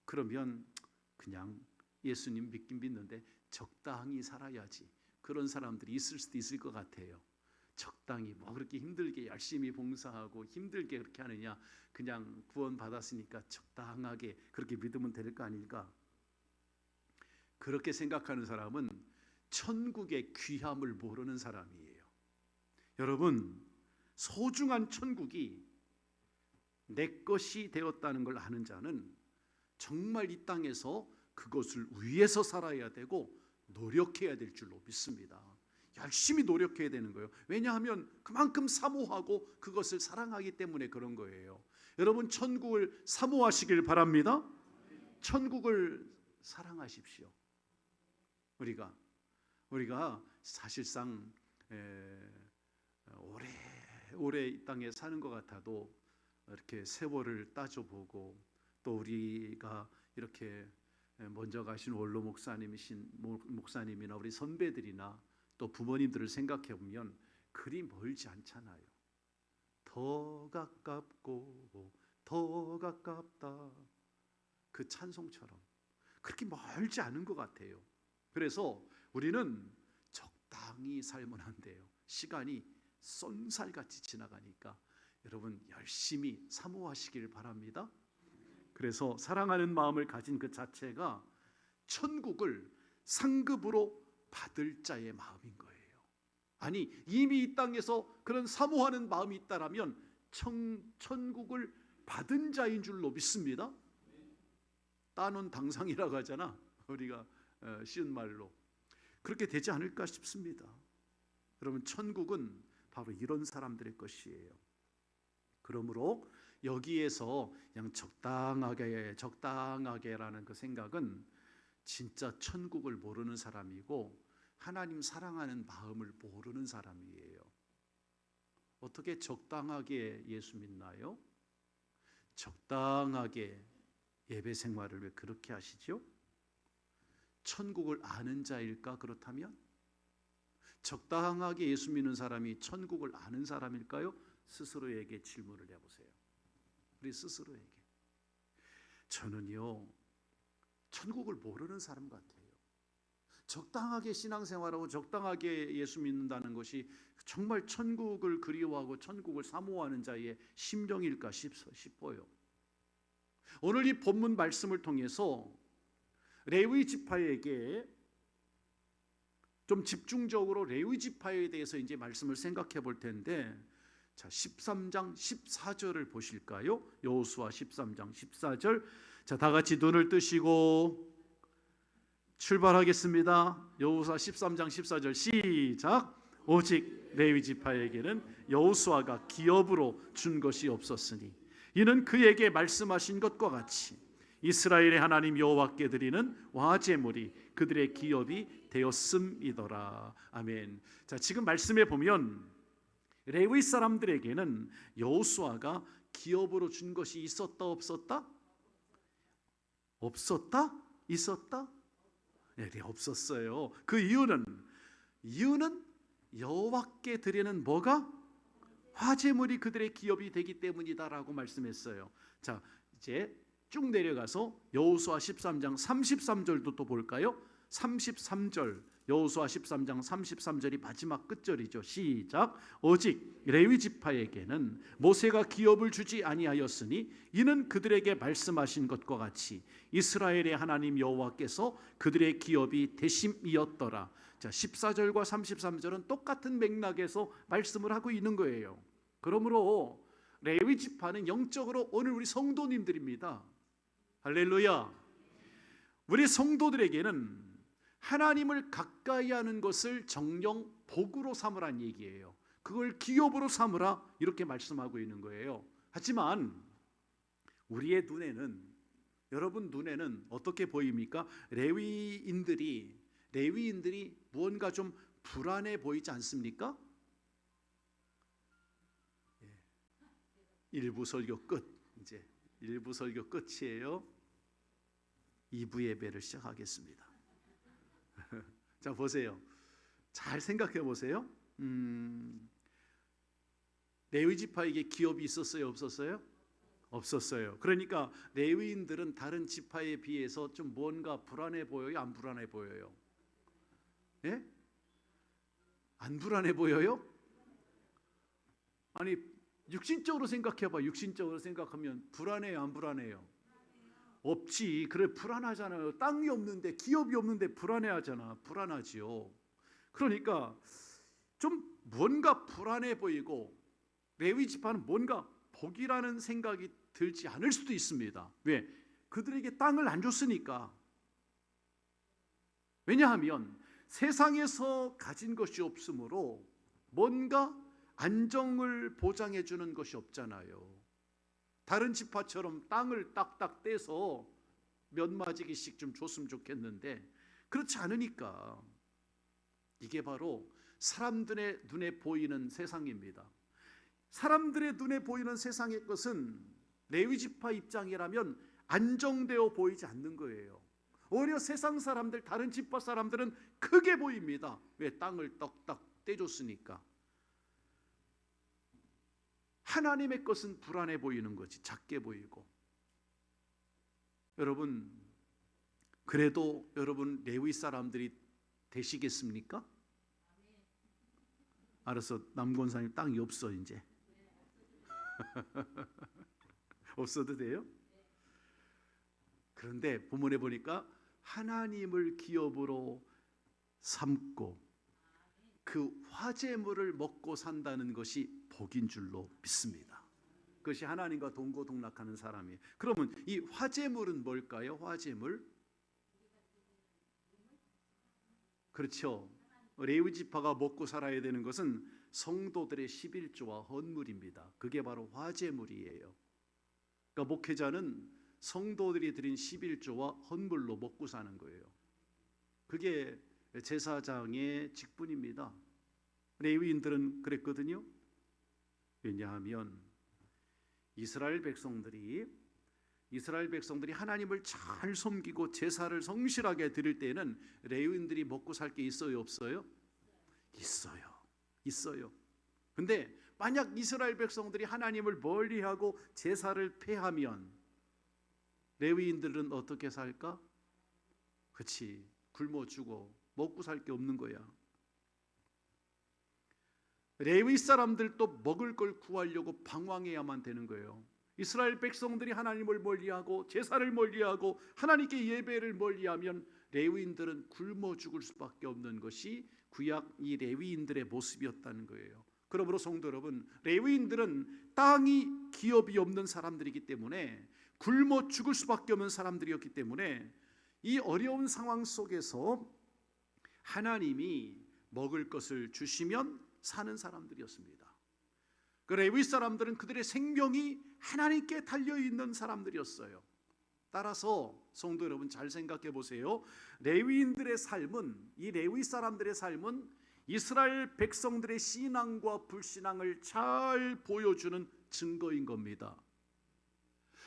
그러면 그냥 예수님 믿긴 믿는데 적당히 살아야지, 그런 사람들이 있을 수도 있을 것 같아요. 적당히 뭐 그렇게 힘들게 열심히 봉사하고 힘들게 그렇게 하느냐, 그냥 구원 받았으니까 적당하게 그렇게 믿으면 될 거 아닐까? 그렇게 생각하는 사람은 천국의 귀함을 모르는 사람이에요. 여러분, 소중한 천국이 내 것이 되었다는 걸 아는 자는 정말 이 땅에서 그것을 위해서 살아야 되고 노력해야 될 줄로 믿습니다. 열심히 노력해야 되는 거예요. 왜냐하면 그만큼 사모하고 그것을 사랑하기 때문에 그런 거예요. 여러분, 천국을 사모하시길 바랍니다. 천국을 사랑하십시오. 우리가 사실상 오래 이 땅에 사는 것 같아도 이렇게 세월을 따져보고 또 우리가 이렇게 먼저 가신 원로 목사님이나 우리 선배들이나 또 부모님들을 생각해 보면 그리 멀지 않잖아요. 더 가깝고 더 가깝다, 그 찬송처럼 그렇게 멀지 않은 것 같아요. 그래서 우리는 적당히 살면 안 돼요. 시간이 쏜살같이 지나가니까 여러분 열심히 사모하시길 바랍니다. 그래서 사랑하는 마음을 가진 그 자체가 천국을 상급으로 받을 자의 마음인 거예요. 아니 이미 이 땅에서 그런 사모하는 마음이 있다라면 천국을 받은 자인 줄로 믿습니다. 따놓은 당상이라고 하잖아, 우리가 쉬운 말로. 그렇게 되지 않을까 싶습니다. 여러분, 천국은 바로 이런 사람들의 것이에요. 그러므로 여기에서 그냥 적당하게라는 그 생각은 진짜 천국을 모르는 사람이고 하나님 사랑하는 마음을 모르는 사람이에요. 어떻게 적당하게 예수 믿나요? 적당하게 예배 생활을 왜 그렇게 하시죠? 천국을 아는 자일까? 그렇다면 적당하게 예수 믿는 사람이 천국을 아는 사람일까요? 스스로에게 질문을 해보세요. 우리 스스로에게. 저는요, 천국을 모르는 사람 같아요. 적당하게 신앙생활하고 적당하게 예수 믿는다는 것이 정말 천국을 그리워하고 천국을 사모하는 자의 심정일까 싶어요. 오늘 이 본문 말씀을 통해서 레위 지파에게 좀 집중적으로 레위 지파에 대해서 이제 말씀을 생각해 볼 텐데, 자 13장 14절을 보실까요? 여호수아 13장 14절. 자, 다 같이 눈을 뜨시고 출발하겠습니다. 여호수아 13장 14절 시작. 오직 레위 지파에게는 여호수아가 기업으로 준 것이 없었으니 이는 그에게 말씀하신 것과 같이 이스라엘의 하나님 여호와께 드리는 화제물이 그들의 기업이 되었음이더라. 아멘. 자, 지금 말씀에 보면 레위 사람들에게는 여호수아가 기업으로 준 것이 있었다 없었다? 없었다? 있었다? 없었어요. 그 이유는 여호와께 드리는 뭐가? 화제물이 그들의 기업이 되기 때문이다라고 말씀했어요. 자, 이제 쭉 내려가서 여호수아 13장 33절도 또 볼까요? 33절, 여호수아 13장 33절이 마지막 끝절이죠. 시작. 오직 레위 지파에게는 모세가 기업을 주지 아니하였으니 이는 그들에게 말씀하신 것과 같이 이스라엘의 하나님 여호와께서 그들의 기업이 되심이었더라. 자, 14절과 33절은 똑같은 맥락에서 말씀을 하고 있는 거예요. 그러므로 레위 지파는 영적으로 오늘 우리 성도님들입니다. 할렐루야. 우리 성도들에게는 하나님을 가까이 하는 것을 정령 복으로 삼으란 얘기예요. 그걸 기업으로 삼으라 이렇게 말씀하고 있는 거예요. 하지만 우리의 눈에는, 여러분 눈에는 어떻게 보입니까? 레위인들이 무언가 좀 불안해 보이지 않습니까? 일부 설교 끝. 이제 일부 설교 끝이에요. 2부 예배를 시작하겠습니다. 자, 보세요. 잘 생각해 보세요. 레위 지파에게 기업이 있었어요, 없었어요? 없었어요. 그러니까 레위인들은 다른 지파에 비해서 좀 뭔가 불안해 보여요, 안 불안해 보여요? 예? 안 불안해 보여요? 아니, 육신적으로 생각해 봐. 육신적으로 생각하면 불안해요, 안 불안해요? 없지. 그래, 불안하잖아요. 땅이 없는데, 기업이 없는데 불안해하잖아. 불안하지요. 그러니까 좀 뭔가 불안해 보이고 레위 지파는 뭔가 복이라는 생각이 들지 않을 수도 있습니다. 왜? 그들에게 땅을 안 줬으니까. 왜냐하면 세상에서 가진 것이 없으므로 뭔가 안정을 보장해 주는 것이 없잖아요. 다른 지파처럼 땅을 딱딱 떼서 몇 마지기씩 좀 줬으면 좋겠는데 그렇지 않으니까. 이게 바로 사람들의 눈에 보이는 세상입니다. 사람들의 눈에 보이는 세상의 것은 레위 지파 입장이라면 안정되어 보이지 않는 거예요. 오히려 세상 사람들, 다른 지파 사람들은 크게 보입니다. 왜? 땅을 딱딱 떼줬으니까. 하나님의 것은 불안해 보이는 거지, 작게 보이고. 여러분, 그래도 여러분 레위 사람들이 되시겠습니까? 알았어, 남권사님 땅이 없어 이제. 없어도 돼요? 그런데 본문에 보니까 하나님을 기업으로 삼고 그 화제물을 먹고 산다는 것이 복인 줄로 믿습니다. 그것이 하나님과 동고동락하는 사람이에요. 그러면 이 화제물은 뭘까요? 화제물? 그렇죠. 레위 지파가 먹고 살아야 되는 것은 성도들의 11조와 헌물입니다. 그게 바로 화제물이에요. 그러니까 목회자는 성도들이 드린 11조와 헌물로 먹고 사는 거예요. 그게 제사장의 직분입니다. 레위인들은 그랬거든요. 왜냐하면 이스라엘 백성들이 하나님을 잘 섬기고 제사를 성실하게 드릴 때는 레위인들이 먹고 살 게 있어요, 없어요? 있어요. 근데 만약 이스라엘 백성들이 하나님을 멀리하고 제사를 폐하면 레위인들은 어떻게 살까? 그렇지, 굶어 죽어 먹고 살 게 없는 거야. 레위 사람들도 먹을 걸 구하려고 방황해야만 되는 거예요. 이스라엘 백성들이 하나님을 멀리하고 제사를 멀리하고 하나님께 예배를 멀리하면 레위인들은 굶어 죽을 수밖에 없는 것이 구약 이 레위인들의 모습이었다는 거예요. 그러므로 성도 여러분, 레위인들은 땅이 기업이 없는 사람들이기 때문에 굶어 죽을 수밖에 없는 사람들이었기 때문에 이 어려운 상황 속에서 하나님이 먹을 것을 주시면 사는 사람들이었습니다. 그 레위 사람들은 그들의 생명이 하나님께 달려있는 사람들이었어요. 따라서 성도 여러분 잘 생각해 보세요. 레위인들의 삶은, 이 레위 사람들의 삶은 이스라엘 백성들의 신앙과 불신앙을 잘 보여주는 증거인 겁니다.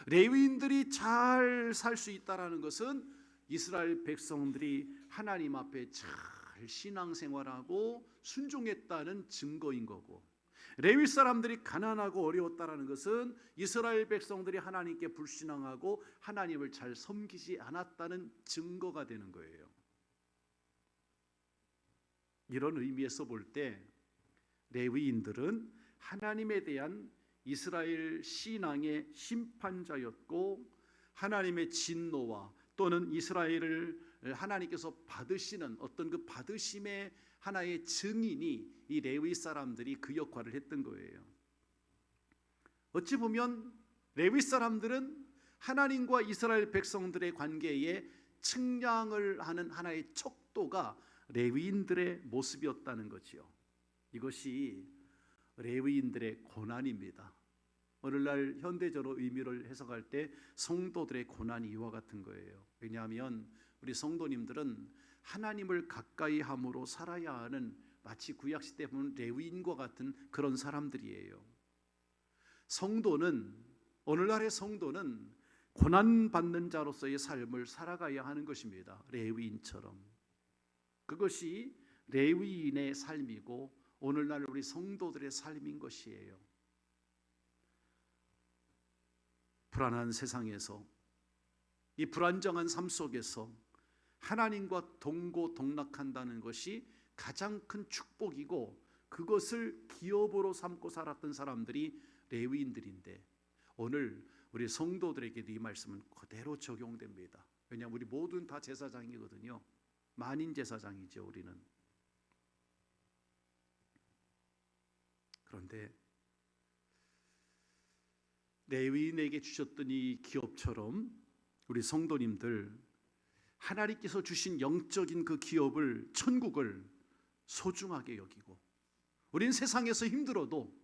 레위인들이 잘 살 수 있다는 것은 이스라엘 백성들이 하나님 앞에 잘 신앙생활하고 순종했다는 증거인 거고, 레위 사람들이 가난하고 어려웠다는 것은 이스라엘 백성들이 하나님께 불신앙하고 하나님을 잘 섬기지 않았다는 증거가 되는 거예요. 이런 의미에서 볼 때 레위인들은 하나님에 대한 이스라엘 신앙의 심판자였고, 하나님의 진노와 또는 이스라엘을 하나님께서 받으시는 어떤 그 받으심의 하나의 증인이 이 레위 사람들이 그 역할을 했던 거예요. 어찌 보면 레위 사람들은 하나님과 이스라엘 백성들의 관계에 측량을 하는 하나의 척도가 레위인들의 모습이었다는 거지요. 이것이 레위인들의 고난입니다. 오늘날 현대적으로 의미를 해석할 때 성도들의 고난이 이와 같은 거예요. 왜냐하면 우리 성도님들은 하나님을 가까이 함으로 살아야 하는, 마치 구약시대 보면 레위인과 같은 그런 사람들이에요. 성도는, 오늘날의 성도는 고난받는 자로서의 삶을 살아가야 하는 것입니다. 레위인처럼. 그것이 레위인의 삶이고 오늘날 우리 성도들의 삶인 것이에요. 불안한 세상에서, 이 불안정한 삶 속에서 하나님과 동고동락한다는 것이 가장 큰 축복이고, 그것을 기업으로 삼고 살았던 사람들이 레위인들인데, 오늘 우리 성도들에게도 이 말씀은 그대로 적용됩니다. 왜냐하면 우리 모두는 다 제사장이거든요. 만인 제사장이죠, 우리는. 그런데 레위인에게 주셨던 이 기업처럼 우리 성도님들, 하나님께서 주신 영적인 그 기업을, 천국을 소중하게 여기고, 우린 세상에서 힘들어도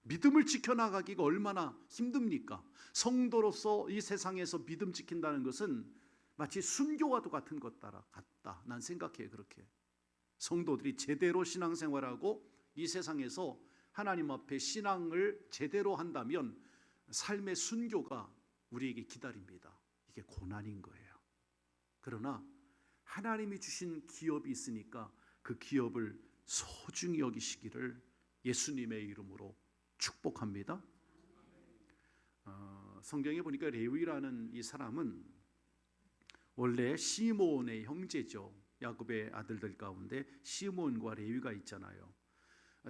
믿음을 지켜나가기가 얼마나 힘듭니까? 성도로서 이 세상에서 믿음 지킨다는 것은 마치 순교와도 같은 것 같다. 난 생각해요. 그렇게 성도들이 제대로 신앙생활하고 이 세상에서 하나님 앞에 신앙을 제대로 한다면 삶의 순교가 우리에게 기다립니다. 이게 고난인 거예요. 그러나 하나님이 주신 기업이 있으니까 그 기업을 소중히 여기시기를 예수님의 이름으로 축복합니다. 성경에 보니까 레위라는 이 사람은 원래 시므온의 형제죠. 야곱의 아들들 가운데 시므온과 레위가 있잖아요.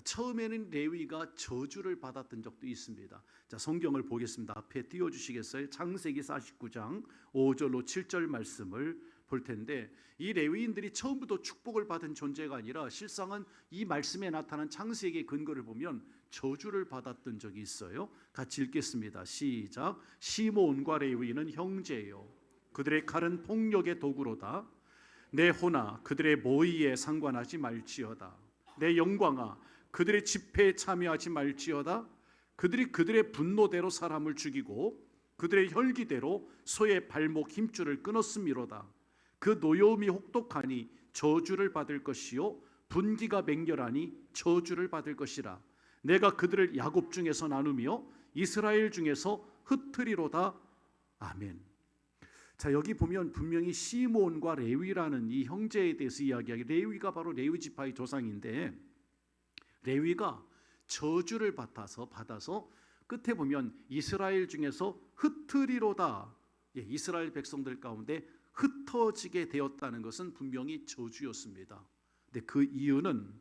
처음에는 레위가 저주를 받았던 적도 있습니다. 자, 성경을 보겠습니다. 앞에 띄워주시겠어요? 창세기 49장 5절로 7절 말씀을 볼 텐데, 이 레위인들이 처음부터 축복을 받은 존재가 아니라 실상은 이 말씀에 나타난 창세기의 근거를 보면 저주를 받았던 적이 있어요. 같이 읽겠습니다. 시작. 시므온과 레위는 형제요, 그들의 칼은 폭력의 도구로다. 내 호나 그들의 모의에 상관하지 말지어다. 내 영광아 그들의 집회에 참여하지 말지어다. 그들이 그들의 분노대로 사람을 죽이고 그들의 혈기대로 소의 발목 힘줄을 끊었음이로다. 그 노여움이 혹독하니 저주를 받을 것이요 분기가 맹렬하니 저주를 받을 것이라. 내가 그들을 야곱 중에서 나누며 이스라엘 중에서 흩트리로다. 아멘. 자, 여기 보면 분명히 시므온과 레위라는 이 형제에 대해서 이야기하기, 레위가 바로 레위 지파의 조상인데, 레위가 저주를 받아서 끝에 보면 이스라엘 중에서 흩트리로다. 이스라엘 백성들 가운데 흩어지게 되었다는 것은 분명히 저주였습니다. 근데 그 이유는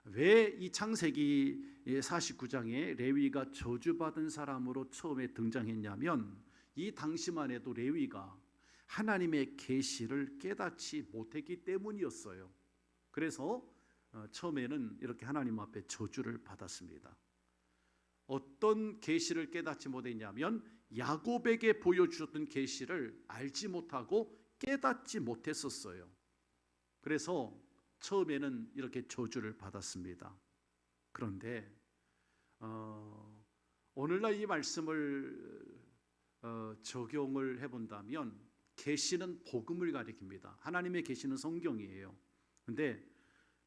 왜 이 창세기 49장에 레위가 저주받은 사람으로 처음에 등장했냐면, 이 당시만 해도 레위가 하나님의 계시를 깨닫지 못했기 때문이었어요. 그래서 처음에는 이렇게 하나님 앞에 저주를 받았습니다. 어떤 계시를 깨닫지 못했냐면 야곱에게 보여주셨던 계시를 알지 못하고 깨닫지 못했었어요. 그래서 처음에는 이렇게 저주를 받았습니다. 그런데 오늘날 이 말씀을 적용을 해본다면, 계시는 복음을 가리킵니다. 하나님의 계시는 성경이에요. 그런데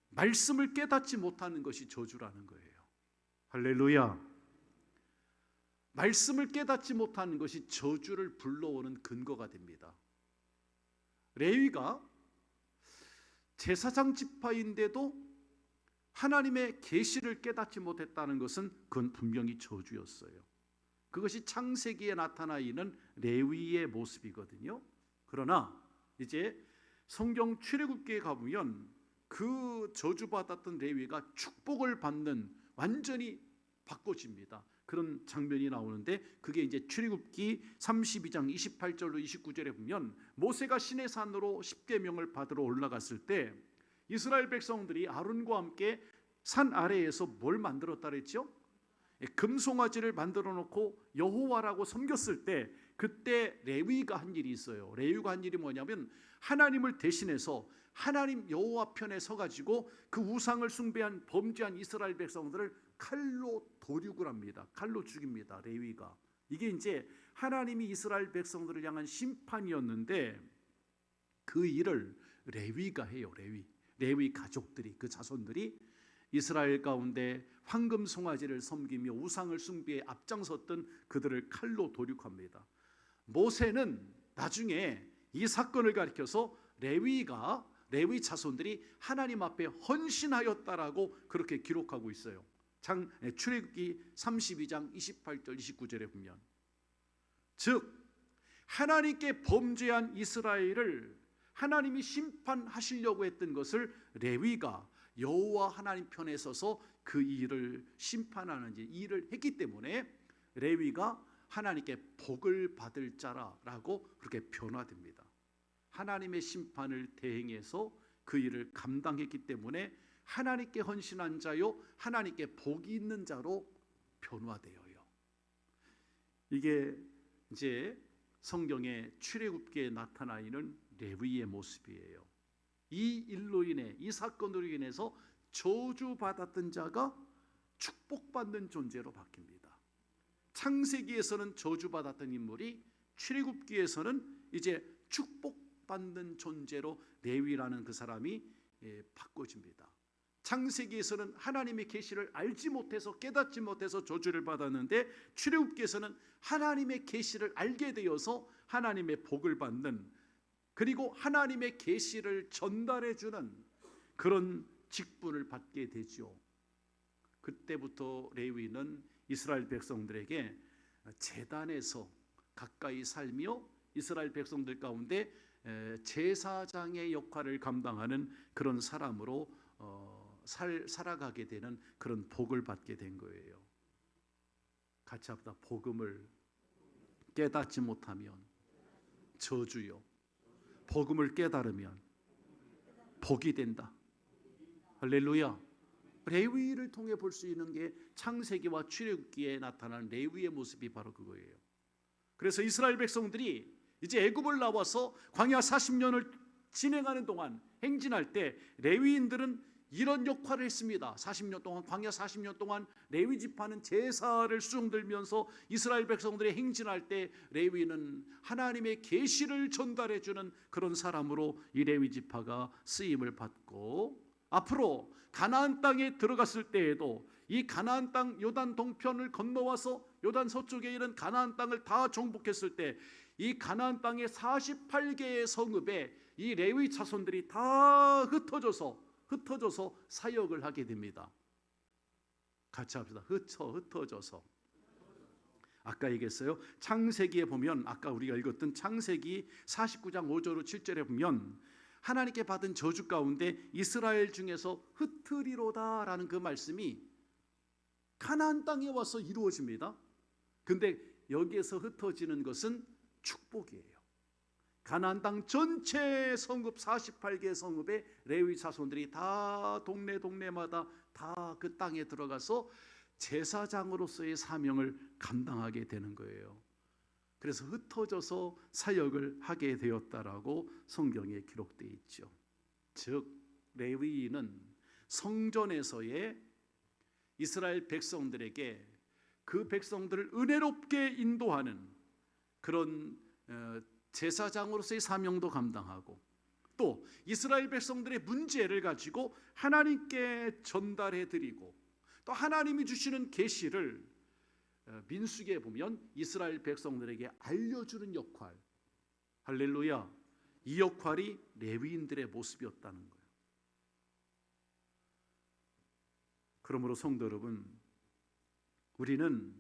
말씀을 깨닫지 못하는 것이 저주라는 거예요. 할렐루야. 말씀을 깨닫지 못하는 것이 저주를 불러오는 근거가 됩니다. 레위가 제사장 지파인데도 하나님의 계시를 깨닫지 못했다는 것은 그건 분명히 저주였어요. 그것이 창세기에 나타나 있는 레위의 모습이거든요. 그러나 이제 성경 출애굽기에 가보면 그 저주받았던 레위가 축복을 받는, 완전히 바꿔집니다. 그런 장면이 나오는데, 그게 이제 출애굽기 32장 28절로 29절에 보면 모세가 시내산으로 십계명을 받으러 올라갔을 때 이스라엘 백성들이 아론과 함께 산 아래에서 뭘 만들었다 그랬죠? 금송아지를 만들어 놓고 여호와라고 섬겼을 때, 그때 레위가 한 일이 있어요. 레위가 한 일이 뭐냐면 하나님을 대신해서 하나님 여호와 편에 서가지고 그 우상을 숭배한 범죄한 이스라엘 백성들을 칼로 도륙을 합니다. 칼로 죽입니다. 레위가. 이게 이제 하나님이 이스라엘 백성들을 향한 심판이었는데, 그 일을 레위가 해요. 레위 가족들이, 그 자손들이 이스라엘 가운데 황금 송아지를 섬기며 우상을 숭배에 앞장섰던 그들을 칼로 도륙합니다. 모세는 나중에 이 사건을 가리켜서 레위 자손들이 하나님 앞에 헌신하였다라고 그렇게 기록하고 있어요. 출애굽기 32장 28절 29절에 보면, 즉 하나님께 범죄한 이스라엘을 하나님이 심판하시려고 했던 것을 레위가 여호와 하나님 편에 서서 그 일을 심판하는 일을 했기 때문에 레위가 하나님께 복을 받을 자라라고 그렇게 변화됩니다. 하나님의 심판을 대행해서 그 일을 감당했기 때문에 하나님께 헌신한 자요, 하나님께 복이 있는 자로 변화되어요. 이게 이제 성경의 출애굽기에 나타나 있는 레위의 모습이에요. 이 일로 인해, 이 사건으로 인해서 저주받았던 자가 축복받는 존재로 바뀝니다. 창세기에서는 저주받았던 인물이 출애굽기에서는 이제 축복받는 존재로 레위라는 그 사람이 바꿔집니다. 창세기에서는 하나님의 계시를 알지 못해서, 깨닫지 못해서 저주를 받았는데, 출애굽기에서는 하나님의 계시를 알게 되어서 하나님의 복을 받는, 그리고 하나님의 계시를 전달해 주는 그런 직분을 받게 되죠. 그때부터 레위는 이스라엘 백성들에게 제단에서 가까이 살며 이스라엘 백성들 가운데 제사장의 역할을 감당하는 그런 사람으로 살아가게 되는 그런 복을 받게 된 거예요. 같이 합시다. 복음을 깨닫지 못하면 저주요, 복음을 깨달으면 복이 된다. 할렐루야. 레위를 통해 볼 수 있는 게 창세기와 출애굽기에 나타나는 레위의 모습이 바로 그거예요. 그래서 이스라엘 백성들이 이제 애굽을 나와서 광야 40년을 진행하는 동안, 행진할 때 레위인들은 이런 역할을 했습니다. 40년 동안, 광야 40년 동안 레위 지파는 제사를 수종들면서 이스라엘 백성들이 행진할 때 레위는 하나님의 계시를 전달해 주는 그런 사람으로 이 레위 지파가 쓰임을 받고, 앞으로 가나안 땅에 들어갔을 때에도 이 가나안 땅 요단 동편을 건너와서 요단 서쪽에 있는 가나안 땅을 다 정복했을 때 이 가나안 땅의 48개의 성읍에 이 레위 자손들이 다 흩어져서 사역을 하게 됩니다. 같이 합시다. 흩어져서. 아까 얘기했어요. 창세기에 보면, 아까 우리가 읽었던 창세기 49장 5절로 7절에 보면 하나님께 받은 저주 가운데 이스라엘 중에서 흩으리로다라는 그 말씀이 가나안 땅에 와서 이루어집니다. 근데 여기에서 흩어지는 것은 축복이에요. 가나안 땅 전체 성읍 48개 성읍의 레위 자손들이 다 동네마다 다 그 땅에 들어가서 제사장으로서의 사명을 감당하게 되는 거예요. 그래서 흩어져서 사역을 하게 되었다라고 성경에 기록되어 있죠. 즉 레위인은 성전에서의 이스라엘 백성들에게 그 백성들을 은혜롭게 인도하는 그런 제사장으로서의 사명도 감당하고, 또 이스라엘 백성들의 문제를 가지고 하나님께 전달해 드리고, 또 하나님이 주시는 계시를 민수기에 보면 이스라엘 백성들에게 알려주는 역할, 할렐루야, 이 역할이 레위인들의 모습이었다는 거예요. 그러므로 성도 여러분, 우리는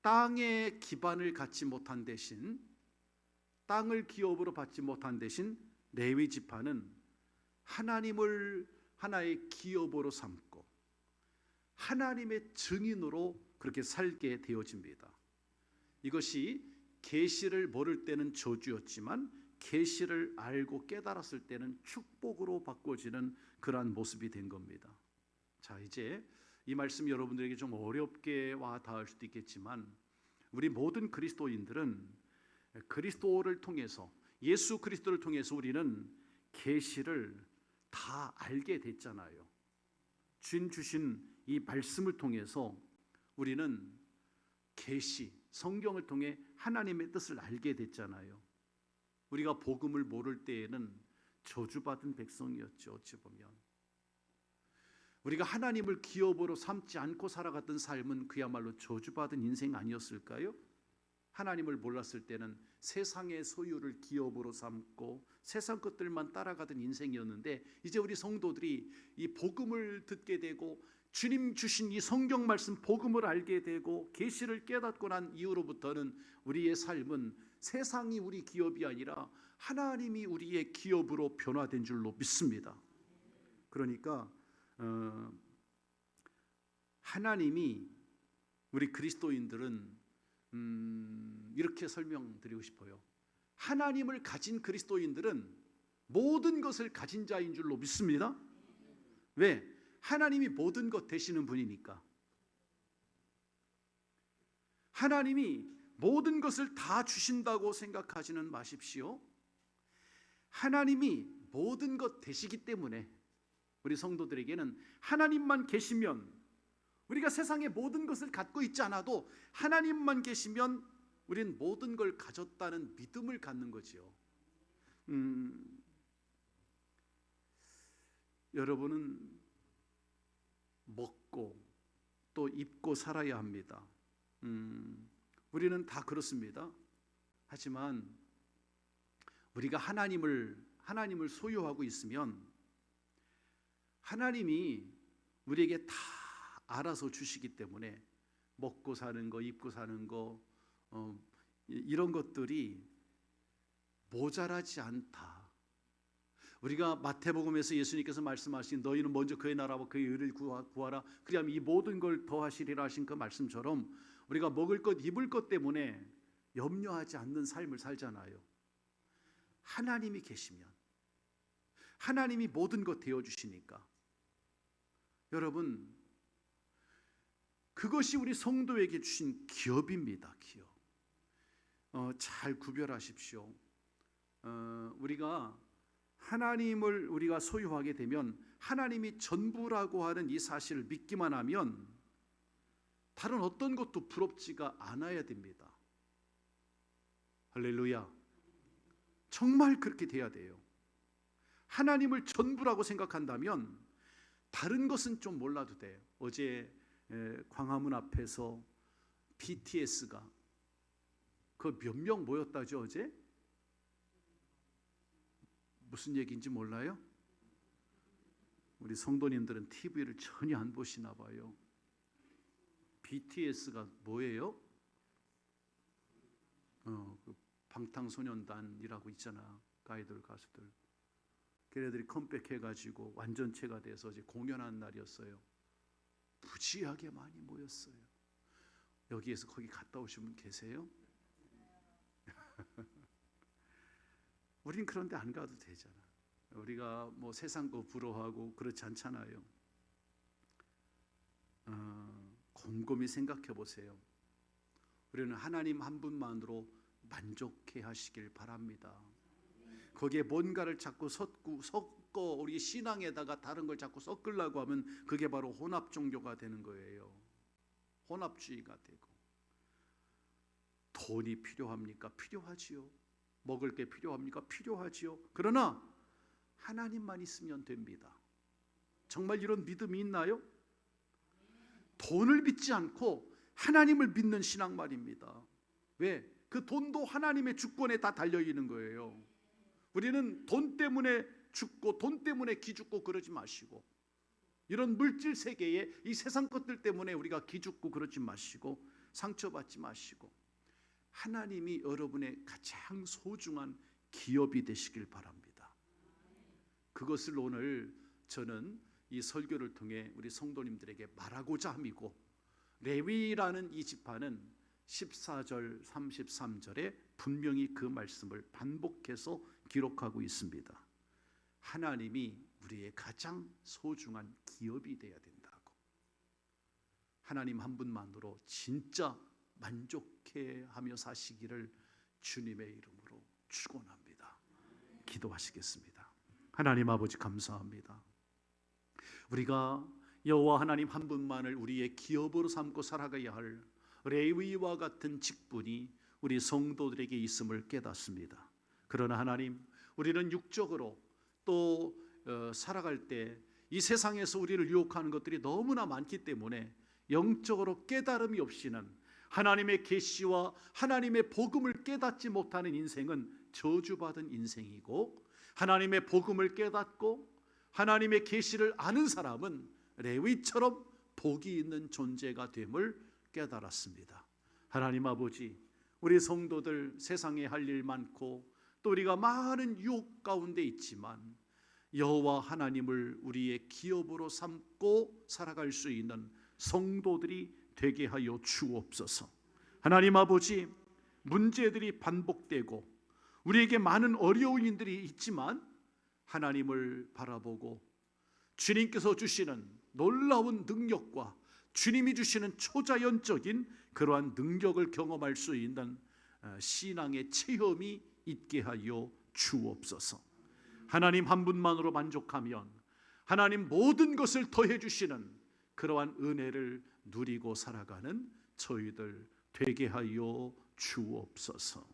땅의 기반을 갖지 못한 대신, 땅을 기업으로 받지 못한 대신 레위 지파는 하나님을 하나의 기업으로 삼고 하나님의 증인으로 그렇게 살게 되어집니다. 이것이 계시를 모를 때는 저주였지만 계시를 알고 깨달았을 때는 축복으로 바꿔지는 그러한 모습이 된 겁니다. 자, 이제 이 말씀 여러분들에게 좀 어렵게 와 닿을 수도 있겠지만 우리 모든 그리스도인들은 그리스도를 통해서, 예수 그리스도를 통해서 우리는 계시를 다 알게 됐잖아요. 주인 주신 이 말씀을 통해서 우리는 계시, 성경을 통해 하나님의 뜻을 알게 됐잖아요. 우리가 복음을 모를 때에는 저주받은 백성이었죠. 어찌 보면 우리가 하나님을 기업으로 삼지 않고 살아갔던 삶은 그야말로 저주받은 인생 아니었을까요? 하나님을 몰랐을 때는 세상의 소유를 기업으로 삼고 세상 것들만 따라가던 인생이었는데, 이제 우리 성도들이 이 복음을 듣게 되고 주님 주신 이 성경 말씀 복음을 알게 되고 계시를 깨닫고 난 이후로부터는 우리의 삶은 세상이 우리 기업이 아니라 하나님이 우리의 기업으로 변화된 줄로 믿습니다. 그러니까 하나님이, 우리 그리스도인들은 이렇게 설명드리고 싶어요. 하나님을 가진 그리스도인들은 모든 것을 가진 자인 줄로 믿습니다. 왜? 하나님이 모든 것 되시는 분이니까. 하나님이 모든 것을 다 주신다고 생각하지는 마십시오. 하나님이 모든 것 되시기 때문에 우리 성도들에게는 하나님만 계시면, 우리가 세상의 모든 것을 갖고 있지 않아도 하나님만 계시면 우리는 모든 걸 가졌다는 믿음을 갖는 거지요. 여러분은 먹고 또 입고 살아야 합니다. 우리는 다 그렇습니다. 하지만 우리가 하나님을 소유하고 있으면 하나님이 우리에게 다 알아서 주시기 때문에 먹고 사는 거, 입고 사는 거, 이런 것들이 모자라지 않다. 우리가 마태복음에서 예수님께서 말씀하신 너희는 먼저 그의 나라와 그의 의를 구하라 그리하면 이 모든 걸 더하시리라 하신 그 말씀처럼 우리가 먹을 것, 입을 것 때문에 염려하지 않는 삶을 살잖아요. 하나님이 계시면, 하나님이 모든 것 되어주시니까, 여러분, 그것이 우리 성도에게 주신 기업입니다. 기업. 잘 구별하십시오. 우리가 하나님을 우리가 소유하게 되면, 하나님이 전부라고 하는 이 사실을 믿기만 하면 다른 어떤 것도 부럽지가 않아야 됩니다. 할렐루야. 정말 그렇게 돼야 돼요. 하나님을 전부라고 생각한다면 다른 것은 좀 몰라도 돼요. 어제 광화문 앞에서 BTS가 그 몇 명 모였다죠 어제? 무슨 얘기인지 몰라요? 우리 성도님들은 TV를 전혀 안 보시나 봐요. BTS가 뭐예요? 그 방탄소년단이라고 있잖아. 아이돌 가수들. 걔네들이 컴백해가지고 완전체가 돼서 이제 공연하는 날이었어요. 무지하게 많이 모였어요. 여기에서 거기 갔다 오신 분 계세요? 우린 그런데 안 가도 되잖아. 우리가 뭐 세상 거 부러워하고 그렇지 않잖아요. 곰곰이 생각해 보세요. 우리는 하나님 한 분만으로 만족해 하시길 바랍니다. 거기에 뭔가를 자꾸 섞어 우리 신앙에다가 다른 걸 자꾸 섞으려고 하면 그게 바로 혼합 종교가 되는 거예요. 혼합주의가 되고. 돈이 필요합니까? 필요하지요. 먹을 게 필요합니까? 필요하지요. 그러나 하나님만 있으면 됩니다. 정말 이런 믿음이 있나요? 돈을 믿지 않고 하나님을 믿는 신앙 말입니다. 왜? 그 돈도 하나님의 주권에 다 달려 있는 거예요. 우리는 돈 때문에 죽고 돈 때문에 기죽고 그러지 마시고, 이런 물질 세계에 이 세상 것들 때문에 우리가 기죽고 그러지 마시고 상처받지 마시고, 하나님이 여러분의 가장 소중한 기업이 되시길 바랍니다. 그것을 오늘 저는 이 설교를 통해 우리 성도님들에게 말하고자 함이고, 레위라는 이 지파는 14절 33절에 분명히 그 말씀을 반복해서 기록하고 있습니다. 하나님이 우리의 가장 소중한 기업이 되어야 된다고. 하나님 한 분만으로 진짜 만족해하며 사시기를 주님의 이름으로 축원합니다. 기도하시겠습니다. 하나님 아버지 감사합니다. 우리가 여호와 하나님 한 분만을 우리의 기업으로 삼고 살아가야 할 레위와 같은 직분이 우리 성도들에게 있음을 깨닫습니다. 그러나 하나님, 우리는 육적으로 또 살아갈 때 이 세상에서 우리를 유혹하는 것들이 너무나 많기 때문에 영적으로 깨달음이 없이는 하나님의 계시와 하나님의 복음을 깨닫지 못하는 인생은 저주받은 인생이고, 하나님의 복음을 깨닫고 하나님의 계시를 아는 사람은 레위처럼 복이 있는 존재가 됨을 깨달았습니다. 하나님 아버지, 우리 성도들 세상에 할 일 많고 또 우리가 많은 유혹 가운데 있지만 여호와 하나님을 우리의 기업으로 삼고 살아갈 수 있는 성도들이 되게 하여 주옵소서. 하나님 아버지, 문제들이 반복되고 우리에게 많은 어려운 일들이 있지만 하나님을 바라보고 주님께서 주시는 놀라운 능력과 주님이 주시는 초자연적인 그러한 능력을 경험할 수 있는 신앙의 체험이 있게 하여 주옵소서. 하나님 한 분만으로 만족하면 하나님 모든 것을 더해 주시는 그러한 은혜를 누리고 살아가는 저희들 되게 하여 주옵소서.